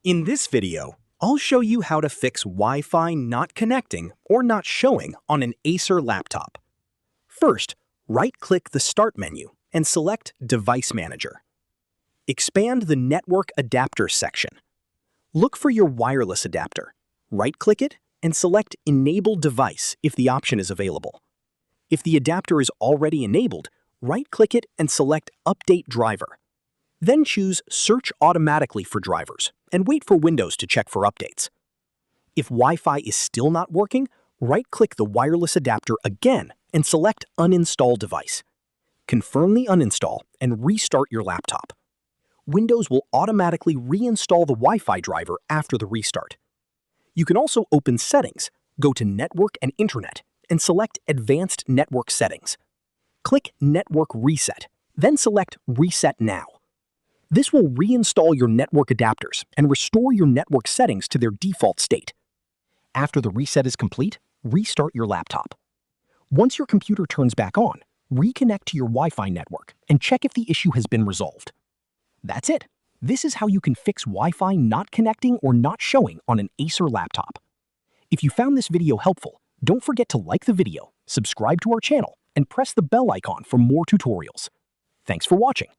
In this video, I'll show you how to fix Wi-Fi not connecting or not showing on an Acer laptop. First, right-click the Start menu and select Device Manager. Expand the Network Adapter section. Look for your wireless adapter. Right-click it and select Enable Device if the option is available. If the adapter is already enabled, right-click it and select Update Driver. Then choose Search Automatically for drivers and wait for Windows to check for updates. If Wi-Fi is still not working, right-click the wireless adapter again and select Uninstall Device. Confirm the uninstall and restart your laptop. Windows will automatically reinstall the Wi-Fi driver after the restart. You can also open Settings, go to Network and Internet, and select Advanced Network Settings. Click Network Reset, then select Reset Now. This will reinstall your network adapters and restore your network settings to their default state. After the reset is complete, restart your laptop. Once your computer turns back on, reconnect to your Wi-Fi network and check if the issue has been resolved. That's it. This is how you can fix Wi-Fi not connecting or not showing on an Acer laptop. If you found this video helpful, don't forget to like the video, subscribe to our channel, and press the bell icon for more tutorials. Thanks for watching.